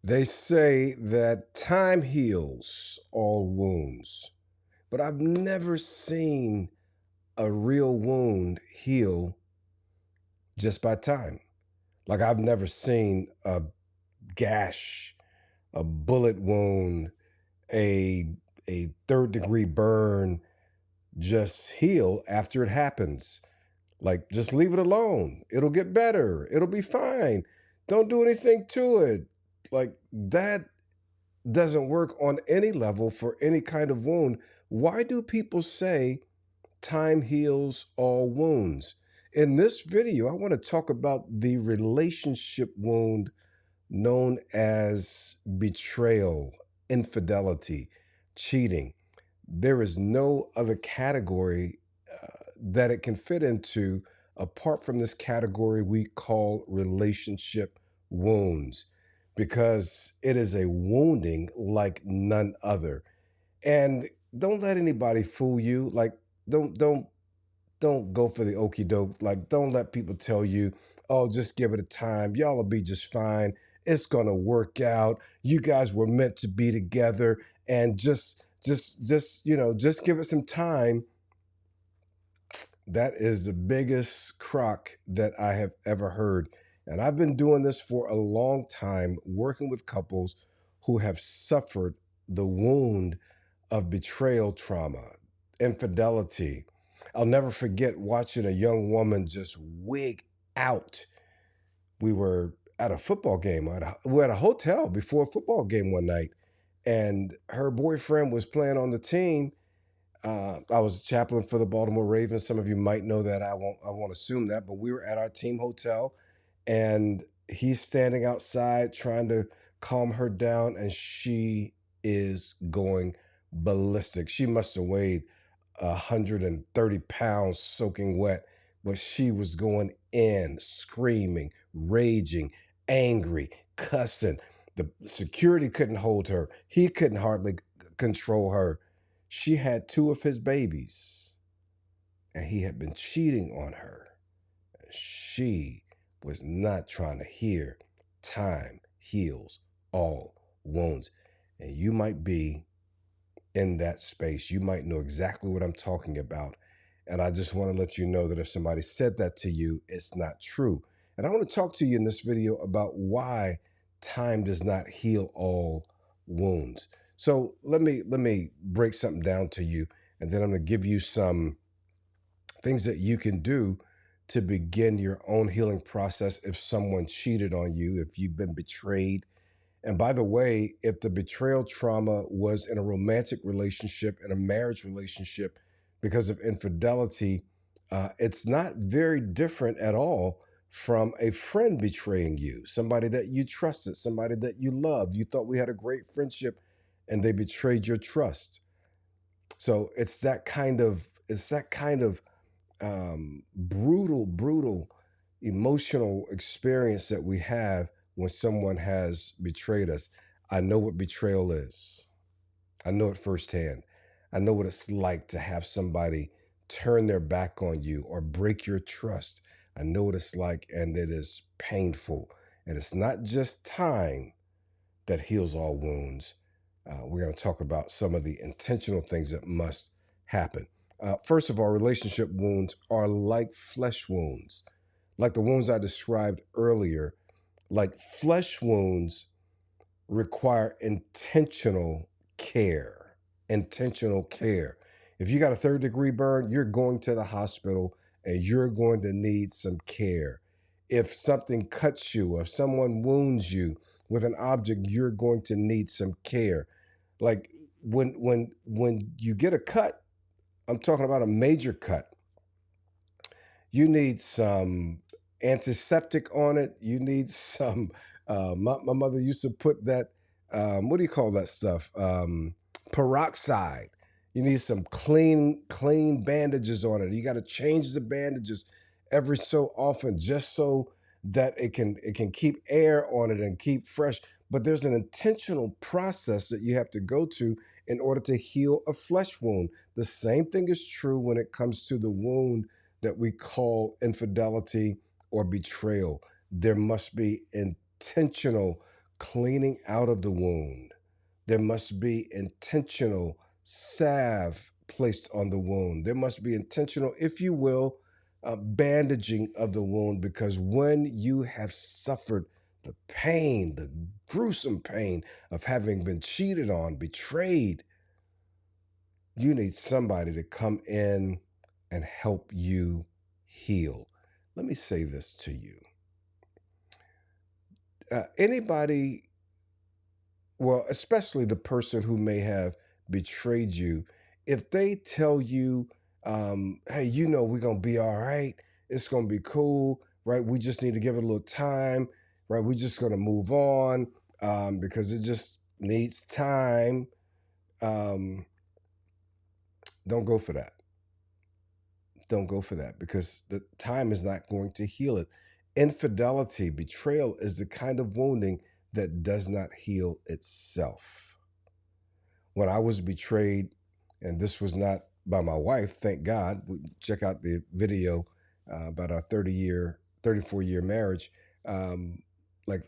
They say that time heals all wounds, but I've never seen a real wound heal just by time. Like, I've never seen a gash, a bullet wound, a third degree burn just heal after it happens. Like, just leave it alone. It'll get better. It'll be fine. Don't do anything to it. Like, that doesn't work on any level for any kind of wound. Why do people say time heals all wounds? In this video, I want to talk about the relationship wound known as betrayal, infidelity, cheating. There is no other category that it can fit into apart from this category we call relationship wounds, because it is a wounding like none other. And don't let anybody fool you. Like, don't go for the okey doke. Like, don't let people tell you, oh, just give it a time. Y'all will be just fine. It's gonna work out. You guys were meant to be together, and just give it some time. That is the biggest crock that I have ever heard. And I've been doing this for a long time, working with couples who have suffered the wound of betrayal trauma, infidelity. I'll never forget watching a young woman just wig out. We were at a football game. We were at a hotel before a football game one night, and her boyfriend was playing on the team. I was chaplain for the Baltimore Ravens. Some of you might know that. I won't assume that, but we were at our team hotel, and he's standing outside trying to calm her down, and she is going ballistic. She must have weighed 130 pounds soaking wet, but she was going in, screaming, raging, angry, cussing. The security couldn't hold her. He couldn't hardly control her. She had two of his babies, and he had been cheating on her. She was not trying to hear time heals all wounds. And you might be in that space. You might know exactly what I'm talking about. And I just want to let you know that if somebody said that to you, it's not true. And I want to talk to you in this video about why time does not heal all wounds. So let me break something down to you, and then I'm going to give you some things that you can do to begin your own healing process if someone cheated on you, if you've been betrayed. And by the way, if the betrayal trauma was in a romantic relationship, in a marriage relationship, because of infidelity, it's not very different at all from a friend betraying you, somebody that you trusted, somebody that you loved. You thought we had a great friendship, and they betrayed your trust. So it's that kind of brutal emotional experience that we have when someone has betrayed us. I know what betrayal is. I know it firsthand. I know what it's like to have somebody turn their back on you or break your trust. I know what it's like, and it is painful. And it's not just time that heals all wounds. We're going to talk about some of the intentional things that must happen. First of all, relationship wounds are like flesh wounds, like the wounds I described earlier. Like, flesh wounds require intentional care. Intentional care. If you got a third degree burn, you're going to the hospital and you're going to need some care. If something cuts you, or if someone wounds you with an object, you're going to need some care. Like, when you get a cut, I'm talking about a major cut. You need some antiseptic on it. You need some. My mother used to put that. What do you call that stuff? Peroxide. You need some clean bandages on it. You got to change the bandages every so often, just so that it can keep air on it and keep fresh. But there's an intentional process that you have to go to in order to heal a flesh wound. The same thing is true when it comes to the wound that we call infidelity or betrayal. There must be intentional cleaning out of the wound. There must be intentional salve placed on the wound. There must be intentional, if you will, bandaging of the wound, because when you have suffered the pain, the gruesome pain of having been cheated on, betrayed, you need somebody to come in and help you heal. Let me say this to you. Anybody, well, especially the person who may have betrayed you, if they tell you, hey, we're going to be all right, it's going to be cool, right? We just need to give it a little time, right? We're just going to move on because it just needs time. Um, don't go for that. Don't go for that, because the time is not going to heal it. Infidelity, betrayal is the kind of wounding that does not heal itself. When I was betrayed, and this was not by my wife, thank God. Check out the video about our 34-year marriage. Um, like,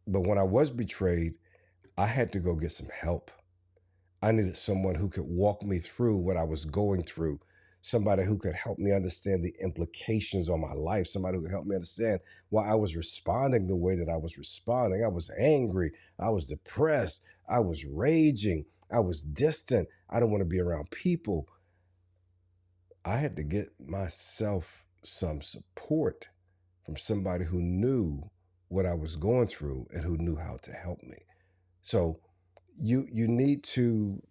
but when I was betrayed, I had to go get some help. I needed someone who could walk me through what I was going through, somebody who could help me understand the implications on my life, somebody who could help me understand why I was responding the way that I was responding. I was angry, I was depressed, I was raging, I was distant, I don't want to be around people. I had to get myself some support from somebody who knew what I was going through and who knew how to help me. So you need to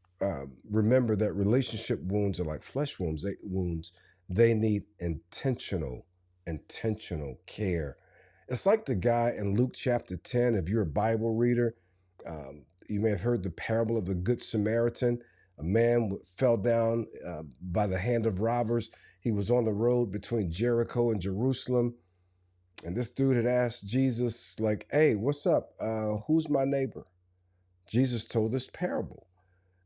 remember that relationship wounds are like flesh wounds. They need intentional care. It's like the guy in Luke chapter 10. If you're a Bible reader, you may have heard the parable of the Good Samaritan. A man fell down by the hand of robbers. He was on the road between Jericho and Jerusalem. And this dude had asked Jesus, like, hey, what's up? Who's my neighbor? Jesus told this parable.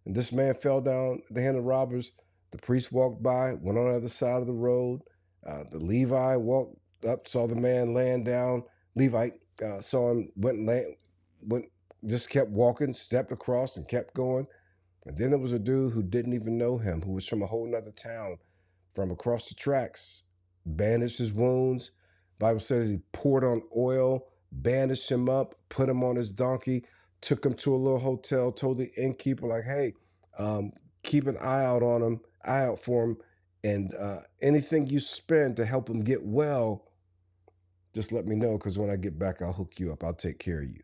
And this man fell down at the hand of robbers. The priest walked by, went on the other side of the road. The Levite walked up, saw the man laying down. Levite saw him, went, just kept walking, stepped across and kept going. And then there was a dude who didn't even know him, who was from a whole nother town, from across the tracks, bandaged his wounds. Bible says he poured on oil, bandaged him up, put him on his donkey, took him to a little hotel, told the innkeeper, like, hey, keep an eye out for him, and anything you spend to help him get well, just let me know, because when I get back, I'll hook you up. I'll take care of you.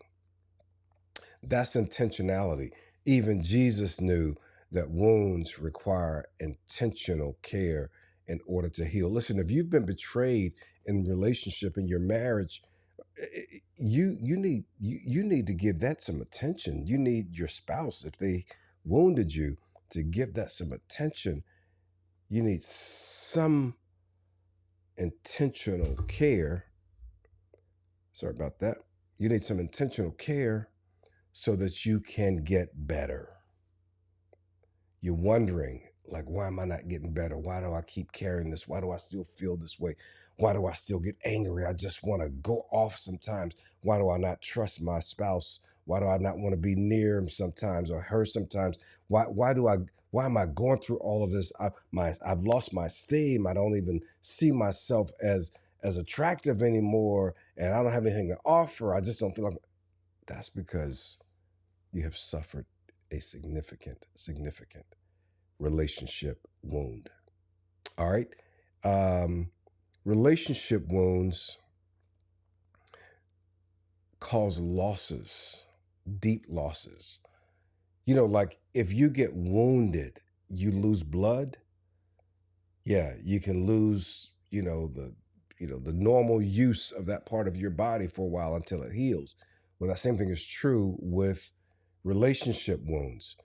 That's intentionality. Even Jesus knew that wounds require intentional care in order to heal. Listen, if you've been betrayed in relationship, in your marriage, you need to give that some attention. You need your spouse, if they wounded you, to give that some attention. You need some intentional care. Sorry about that. You need some intentional care so that you can get better. You're wondering, like, why am I not getting better? Why do I keep carrying this? Why do I still feel this way? Why do I still get angry? I just want to go off sometimes. Why do I not trust my spouse? Why do I not want to be near him sometimes, or her sometimes? Why am I going through all of this? I've lost my esteem. I don't even see myself as attractive anymore, and I don't have anything to offer. I just don't feel like. That's because you have suffered a significant relationship wound. All right. Relationship wounds cause losses, deep losses. Like if you get wounded, you lose blood. Yeah, you can lose, the normal use of that part of your body for a while until it heals. Well, that same thing is true with relationship wounds.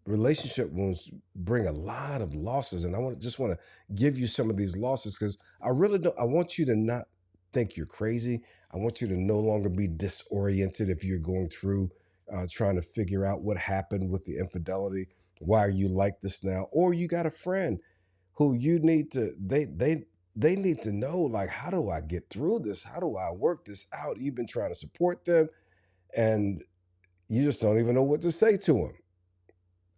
Relationship wounds bring a lot of losses, and I just want to give you some of these losses, because I really don't. I want you to not think you're crazy. I want you to no longer be disoriented if you're going through trying to figure out what happened with the infidelity. Why are you like this now? Or you got a friend who you need to. They need to know, like, how do I get through this? How do I work this out? You've been trying to support them, and you just don't even know what to say to them.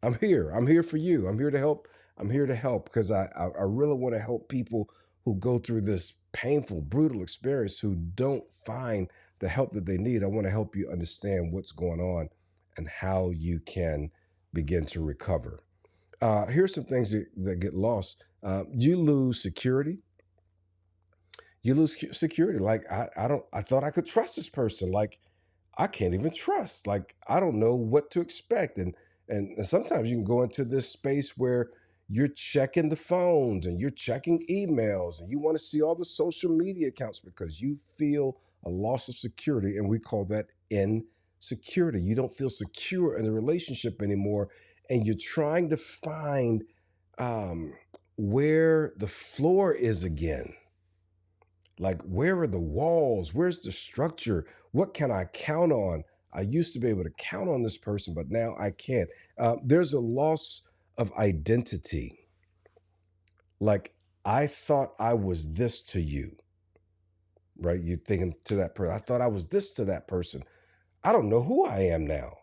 I'm here. I'm here for you. I'm here to help. I'm here to help because I really want to help people who go through this painful, brutal experience who don't find the help that they need. I want to help you understand what's going on and how you can begin to recover. Here's some things that get lost. You lose security. You lose security. Like I thought I could trust this person. Like I can't even trust. Like I don't know what to expect. And sometimes you can go into this space where you're checking the phones and you're checking emails and you want to see all the social media accounts because you feel a loss of security. And we call that insecurity. You don't feel secure in the relationship anymore. And you're trying to find um, where the floor is again. Like, where are the walls? Where's the structure? What can I count on? I used to be able to count on this person, but now I can't. There's a loss of identity. Like, I thought I was this to you, right? You're thinking to that person, I thought I was this to that person. I don't know who I am now.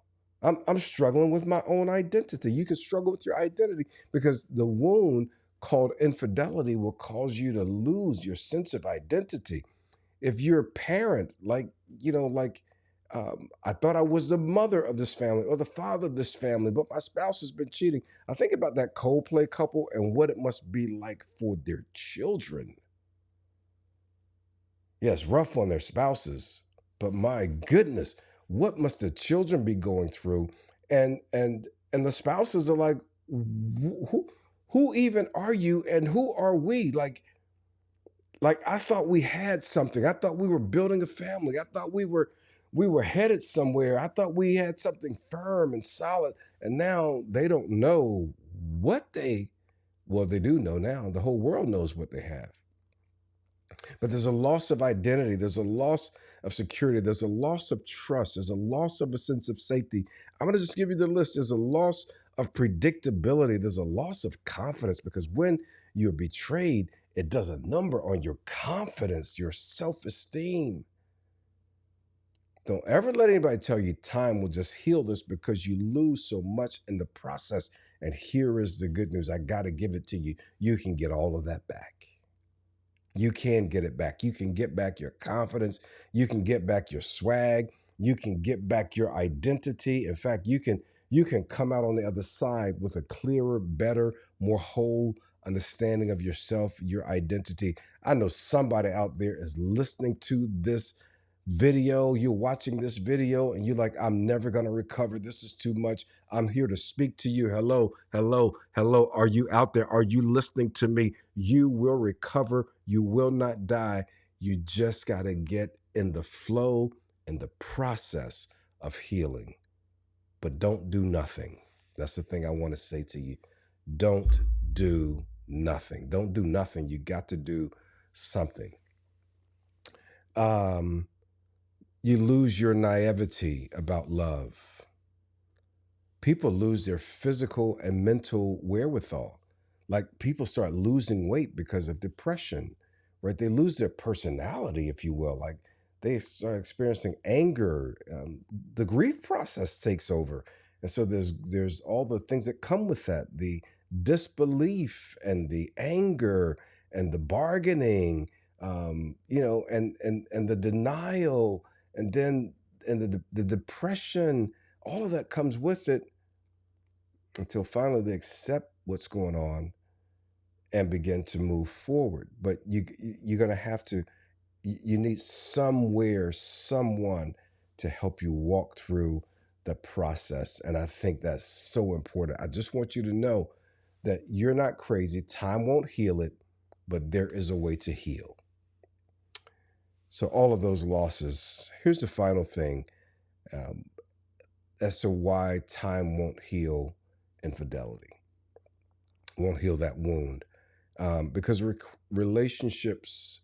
I'm struggling with my own identity. You can struggle with your identity because the wound called infidelity will cause you to lose your sense of identity. If you're a parent, like, I thought I was the mother of this family or the father of this family, but my spouse has been cheating. I think about that Coldplay couple and what it must be like for their children. Yes, rough on their spouses, but my goodness, what must the children be going through? And the spouses are like, who even are you and who are we? Like I thought we had something. I thought we were building a family. I thought we were headed somewhere. I thought we had something firm and solid. And now they don't know what they do know now. The whole world knows what they have. But there's a loss of identity. There's a loss of security. There's a loss of trust. There's a loss of a sense of safety. I'm going to just give you the list. There's a loss of predictability. There's a loss of confidence because when you're betrayed, it does a number on your confidence, your self-esteem. Don't ever let anybody tell you time will just heal this because you lose so much in the process. And here is the good news. I got to give it to you. You can get all of that back. You can get it back. You can get back your confidence. You can get back your swag. You can get back your identity. In fact, you can come out on the other side with a clearer, better, more whole understanding of yourself, your identity. I know somebody out there is listening to this video. You're watching this video and you're like, I'm never going to recover. This is too much. I'm here to speak to you. Hello, hello, hello. Are you out there? Are you listening to me? You will recover. You will not die. You just got to get in the flow and the process of healing. But don't do nothing. That's the thing I want to say to you. Don't do nothing. Don't do nothing. You got to do something. You lose your naivety about love. People lose their physical and mental wherewithal. Like people start losing weight because of depression, right? They lose their personality, if you will. Like they start experiencing anger. The grief process takes over. And so there's all the things that come with that, the disbelief and the anger and the bargaining, and the denial, and then and the depression, all of that comes with it until finally they accept what's going on and begin to move forward. But you're going to have to, you need somewhere, someone to help you walk through the process. And I think that's so important. I just want you to know that you're not crazy. Time won't heal it, but there is a way to heal. So all of those losses, here's the final thing as to why time won't heal infidelity, won't heal that wound. Because relationships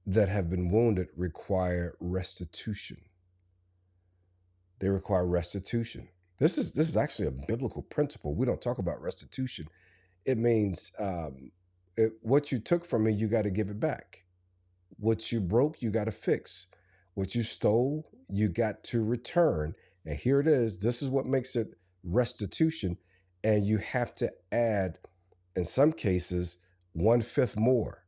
that have been wounded require restitution. They require restitution. This is actually a biblical principle. We don't talk about restitution. It means what you took from me, you got to give it back. What you broke, you got to fix. What you stole, you got to return. And here it is. This is what makes it restitution. And you have to add, in some cases, 1/5 more,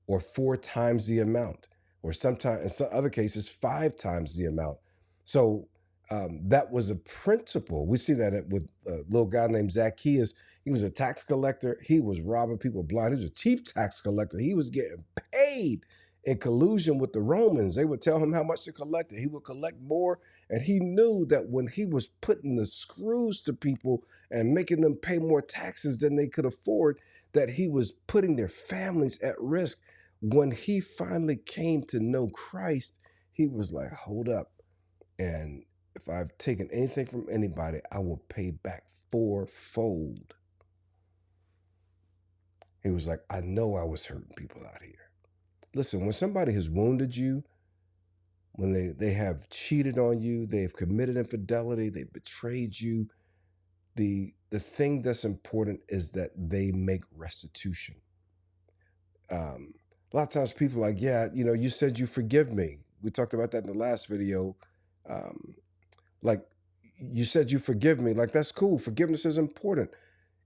or 4 times the amount, or sometimes in some other cases, 5 times the amount. So that was a principle. We see that with a little guy named Zacchaeus. He was a tax collector. He was robbing people blind. He was a chief tax collector. He was getting paid in collusion with the Romans. They would tell him how much to collect, and he would collect more. And he knew that when he was putting the screws to people and making them pay more taxes than they could afford, that he was putting their families at risk. When he finally came to know Christ, he was like, hold up. And if I've taken anything from anybody, I will pay back fourfold. He was like, I know I was hurting people out here. Listen, when somebody has wounded you, when they have cheated on you, they have committed infidelity, they betrayed you, the thing that's important is that they make restitution. A lot of times people are like, yeah, you said you forgive me. We talked about that in the last video. Like, you said you forgive me. Like, that's cool. Forgiveness is important.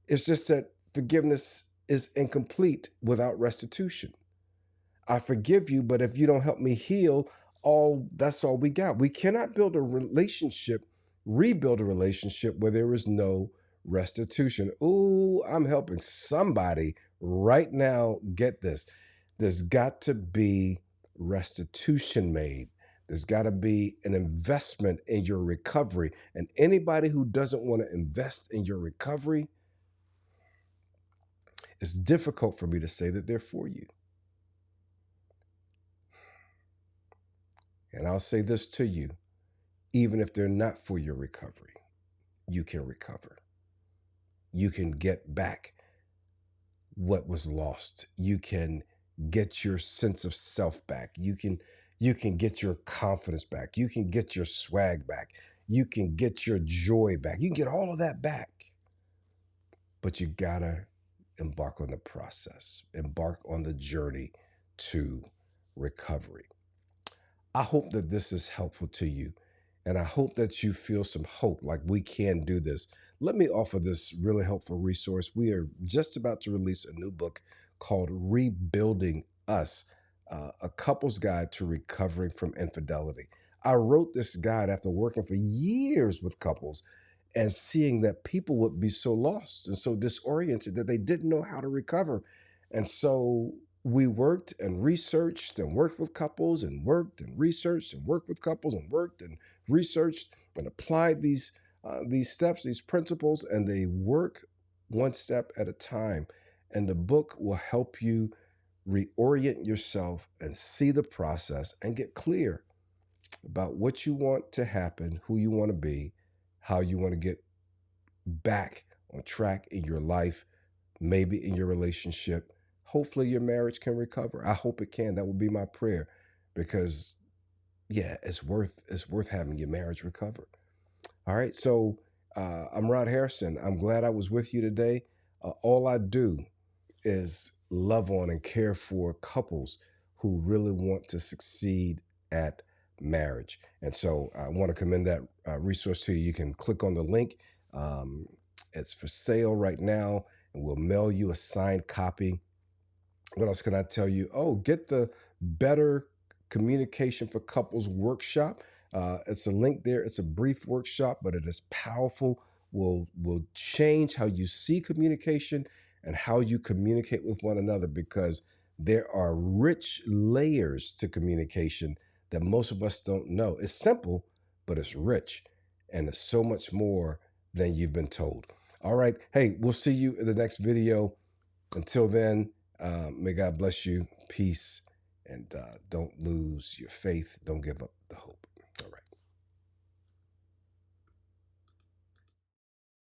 It's just that forgiveness is incomplete without restitution. I forgive you, but if you don't help me heal, that's all we got. We cannot build a relationship, rebuild a relationship where there is no restitution. Ooh, I'm helping somebody right now get this. There's got to be restitution made. There's got to be an investment in your recovery. And anybody who doesn't want to invest in your recovery, it's difficult for me to say that they're for you. And I'll say this to you, even if they're not for your recovery, you can recover. You can get back what was lost. You can get your sense of self back. You can get your confidence back. You can get your swag back. You can get your joy back. You can get all of that back. But you gotta embark on the process, embark on the journey to recovery. I hope that this is helpful to you, and I hope that you feel some hope, like we can do this. Let me offer this really helpful resource. We are just about to release a new book called Rebuilding Us, a couple's guide to recovering from infidelity. I wrote this guide after working for years with couples and seeing that people would be so lost and so disoriented that they didn't know how to recover. And so we worked and researched and worked with couples and worked and researched and worked with couples and worked and researched and applied these steps, these principles, and they work one step at a time. And the book will help you reorient yourself and see the process and get clear about what you want to happen, who you want to be, how you want to get back on track in your life, maybe in your relationship. Hopefully your marriage can recover. I hope it can. That would be my prayer, because yeah, it's worth having your marriage recover. All right. So I'm Rod Harrison. I'm glad I was with you today. All I do is love on and care for couples who really want to succeed at marriage. And so I want to commend that resource to you. You can click on the link. It's for sale right now, and we'll mail you a signed copy. What else can I tell you? Oh, get the Better Communication for Couples workshop. It's a link there. It's a brief workshop, but it is powerful. Will change how you see communication and how you communicate with one another, because there are rich layers to communication that most of us don't know. It's simple, but it's rich, and it's so much more than you've been told. All right. Hey, we'll see you in the next video. Until then, may God bless you. Peace. And don't lose your faith. Don't give up the hope.